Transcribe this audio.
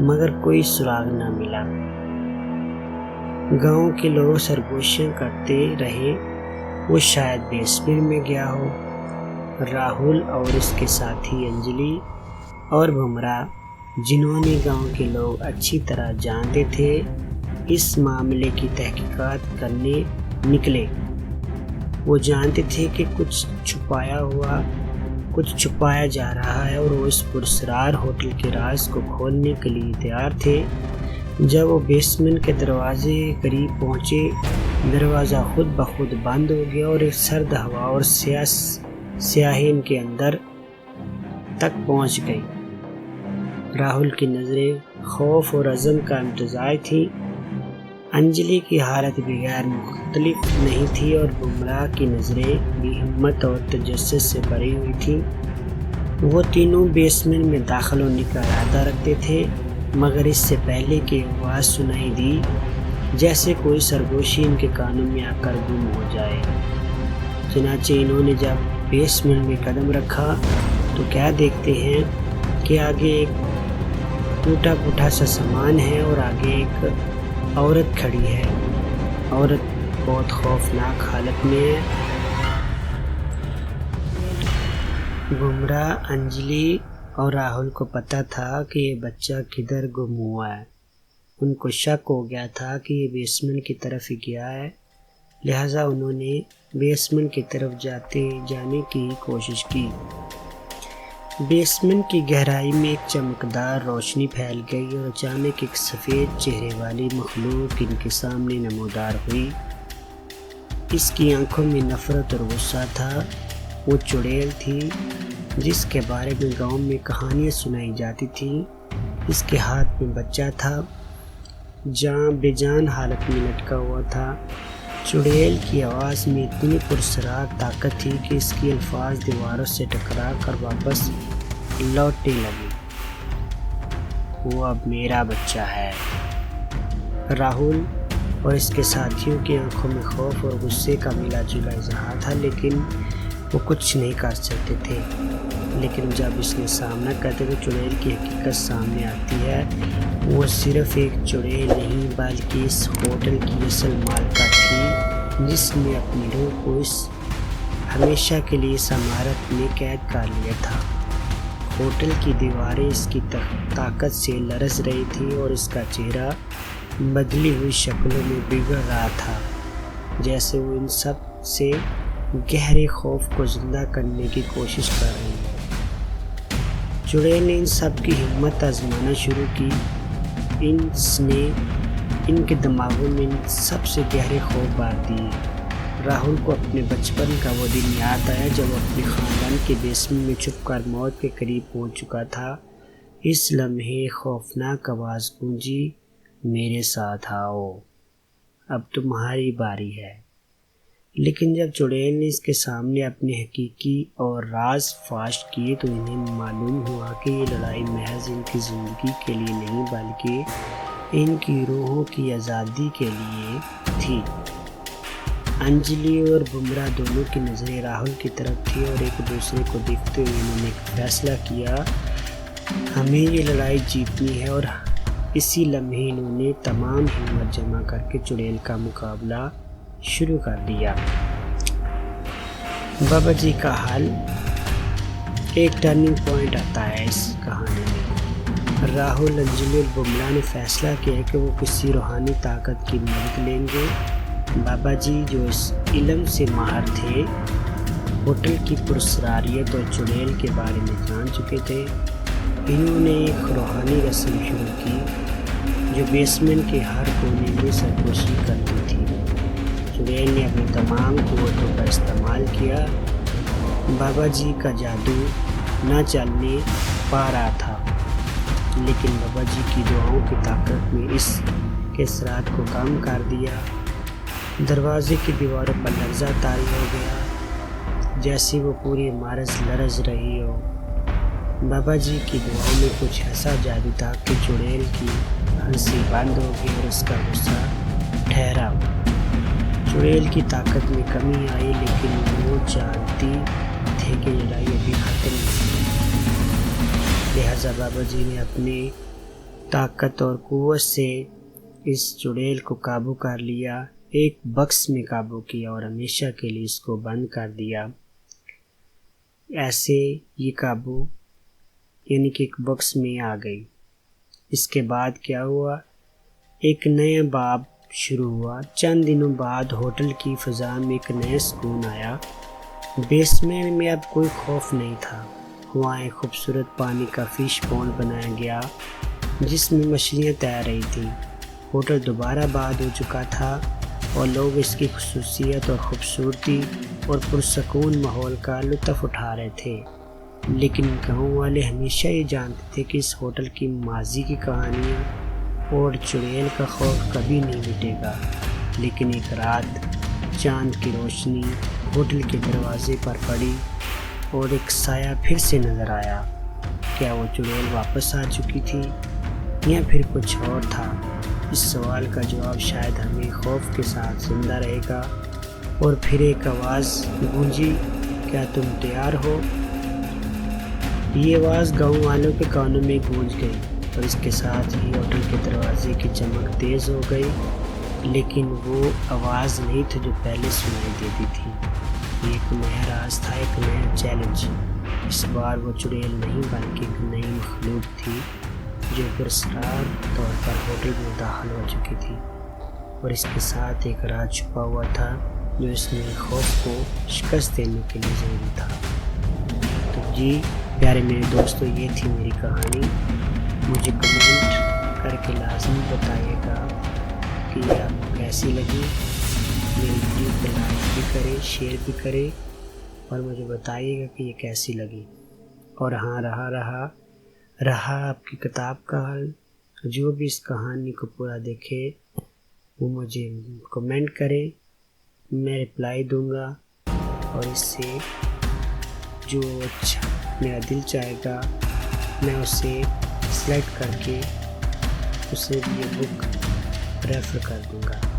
مگر کوئی سراغ نہ ملا۔ گاؤں کے لوگ سرگوشیاں کرتے رہے وہ شاید بیسمنٹ میں گیا ہو۔ راہل اور اس کے ساتھی انجلی اور بھمرا، جنہوں نے گاؤں کے لوگ اچھی طرح جانتے تھے، اس معاملے کی تحقیقات کرنے نکلے۔ وہ جانتے تھے کہ کچھ چھپایا جا رہا ہے اور وہ اس پراسرار ہوٹل کے راز کو کھولنے کے لیے تیار تھے۔ جب وہ بیسمنٹ کے دروازے کے قریب پہنچے، دروازہ خود بخود بند ہو گیا اور ایک سرد ہوا اور سیاہی ان کے اندر تک پہنچ گئی۔ راہل کی نظریں خوف اور عزم کا امتزاج تھی۔ انجلی کی حالت بھی غیر مختلف نہیں تھی اور بھمرا کی نظریں بھی ہمت اور تجسس سے بھری ہوئی تھیں۔ وہ تینوں بیسمنٹ میں داخل ہونے کا ارادہ رکھتے تھے، مگر اس سے پہلے کہ آواز سنائی دی، جیسے کوئی سرگوشی ان کے کانوں میں آ کر گم ہو جائے۔ چنانچہ انہوں نے جب بیسمنٹ میں قدم رکھا تو کیا دیکھتے ہیں کہ آگے ایک ٹوٹا پھوٹا سا سامان ہے اور آگے ایک عورت کھڑی ہے۔ عورت بہت خوفناک حالت میں ہے۔ بھمرا، انجلی اور راہل کو پتا تھا کہ یہ بچہ کدھر گم ہوا ہے۔ ان کو شک ہو گیا تھا کہ یہ بیسمنٹ کی طرف ہی گیا ہے، لہٰذا انہوں نے بیسمنٹ کی طرف جانے کی کوشش کی۔ بیسمنٹ کی گہرائی میں ایک چمکدار روشنی پھیل گئی اور اچانک ایک سفید چہرے والی مخلوق ان کے سامنے نمودار ہوئی۔ اس کی آنکھوں میں نفرت اور غصہ تھا۔ وہ چڑیل تھی جس کے بارے میں گاؤں میں کہانیاں سنائی جاتی تھیں۔ اس کے ہاتھ میں بچہ تھا، بے جان حالت میں لٹکا ہوا تھا۔ چڑیل کی آواز میں اتنی پراسرار طاقت تھی کہ اس کے الفاظ دیواروں سے ٹکرا کر واپس لوٹنے لگے۔ وہ اب میرا بچہ ہے۔ راہل اور اس کے ساتھیوں کی آنکھوں میں خوف اور غصے کا ملا جلا اظہار تھا، لیکن وہ کچھ نہیں کر سکتے تھے۔ لیکن جب اس نے سامنا کرتے تو چڑیل کی حقیقت سامنے آتی ہے۔ وہ صرف ایک چڑیل نہیں بلکہ اس ہوٹل کی اصل مالکہ تھی، جس نے اپنی روح کو ہمیشہ کے لیے اس عمارت میں قید کر لیا تھا۔ ہوٹل کی دیواریں اس کی طاقت سے لرز رہی تھی اور اس کا چہرہ بدلی ہوئی شکلوں میں بگڑ رہا تھا، جیسے وہ ان سب سے گہرے خوف کو زندہ کرنے کی کوشش کر رہی ہے۔ چڑیل نے ان سب کی ہمت آزمانا شروع کی۔ اس نے ان کے دماغوں میں سب سے گہرے خوف بار دیے۔ راہل کو اپنے بچپن کا وہ دن یاد آیا جب وہ اپنے خاندان کے بیسمنٹ میں چھپ کر موت کے قریب پہنچ چکا تھا۔ اس لمحے خوفناک آواز گونجی، میرے ساتھ آؤ، اب تمہاری باری ہے۔ لیکن جب چڑیل نے اس کے سامنے اپنے حقیقی اور راز فاش کیے تو انہیں معلوم ہوا کہ یہ لڑائی محض ان کی زندگی کے لیے نہیں بلکہ ان کی روحوں کی آزادی کے لیے تھی۔ انجلی اور بھمرا دونوں کی نظریں راہل کی طرف تھی اور ایک دوسرے کو دیکھتے ہوئے انہوں نے ایک فیصلہ کیا، ہمیں یہ لڑائی جیتنی ہے۔ اور اسی لمحے انہوں نے تمام ہمت جمع کر کے چڑیل کا مقابلہ شروع کر دیا۔ بابا جی کا حل۔ ایک ٹرننگ پوائنٹ آتا ہے اس کہانی میں۔ راہل، انجلی اور بھمرا نے فیصلہ کیا کہ وہ کسی روحانی طاقت کی مدد لیں گے۔ بابا جی جو اس علم سے ماہر تھے، ہوٹل کی پراسراریت اور چڑیل کے بارے میں جان چکے تھے، انہوں نے ایک روحانی رسم شروع کی جو بیسمنٹ کے ہر کونے میں سرگوشی کرتی تھی۔ چڑیل نے اپنی تمام قوتوں کا استعمال کیا۔ بابا جی کا جادو نہ چلنے پا رہا تھا، لیکن بابا جی کی دعاؤں کی طاقت نے اس کے اثرات کو کم کر دیا۔ دروازے کی دیواروں پر لرزہ طاری ہو گیا، جیسے وہ پوری عمارت لرز رہی ہو۔ بابا جی کی دعاؤں میں کچھ ایسا جادو تھا کہ چڑیل کی ہنسی بند ہو گئی اور اس کا غصہ ٹھہرا۔ چڑیل کی طاقت میں کمی آئی، لیکن وہ جانتی تھے کہ لڑائی ابھی ختم نہیں ہوئی۔ لہٰذا بابا جی نے اپنے طاقت اور قوت سے اس چڑیل کو قابو کر لیا، ایک بکس میں قابو کیا اور ہمیشہ کے لیے اس کو بند کر دیا۔ ایسے یہ قابو یعنی کہ ایک بکس میں آ گئی۔ اس کے بعد کیا ہوا، ایک نیا باب شروع ہوا۔ چند دنوں بعد ہوٹل کی فضا میں ایک نیا سکون آیا۔ بیسمنٹ میں اب کوئی خوف نہیں تھا۔ وہاں ایک خوبصورت پانی کا فش پونڈ بنایا گیا جس میں مچھلیاں تیر رہی تھیں۔ ہوٹل دوبارہ آباد ہو چکا تھا اور لوگ اس کی خصوصیت اور خوبصورتی اور پرسکون ماحول کا لطف اٹھا رہے تھے۔ لیکن گاؤں والے ہمیشہ یہ جانتے تھے کہ اس ہوٹل کی ماضی کی کہانیاں اور چڑیل کا خوف کبھی نہیں مٹے گا۔ لیکن ایک رات چاند کی روشنی ہوٹل کے دروازے پر پڑی اور ایک سایہ پھر سے نظر آیا۔ کیا وہ چڑیل واپس آ چکی تھی یا پھر کچھ اور تھا؟ اس سوال کا جواب شاید ہمیں خوف کے ساتھ زندہ رہے گا۔ اور پھر ایک آواز گونجی، کیا تم تیار ہو؟ یہ آواز گاؤں والوں کے کانوں میں گونج گئی اور اس کے ساتھ ہی ہوٹل کے دروازے کی چمک تیز ہو گئی۔ لیکن وہ آواز نہیں تھی جو پہلے سنائی دیتی تھی۔ یہ ایک نیا راز تھا، ایک نیا چیلنج۔ اس بار وہ چڑیل نہیں بلکہ ایک نئی مخلوق تھی جو پراسرار طور پر ہوٹل میں داخل ہو چکی تھی، اور اس کے ساتھ ایک راز چھپا ہوا تھا جو اس نئے خوف کو شکست دینے کے لیے ضروری تھا۔ تو جی پیارے میرے دوستو، یہ تھی میری کہانی۔ مجھے کمنٹ کر کے لازمی بتائیے گا کہ یہ آپ کو کیسی لگی۔ میری ویڈیو کو لائک بھی کرے، شیئر بھی کرے اور مجھے بتائیے گا کہ یہ کیسی لگی۔ اور ہاں رہا آپ کی کتاب کا حل۔ جو بھی اس کہانی کو پورا دیکھے وہ مجھے کمنٹ کرے، میں رپلائی دوں گا، اور اس سے جو اچھا میرا دل چاہے گا میں اسے سلیکٹ کر کے اسے بھی یہ بک ریفر کر دوں گا۔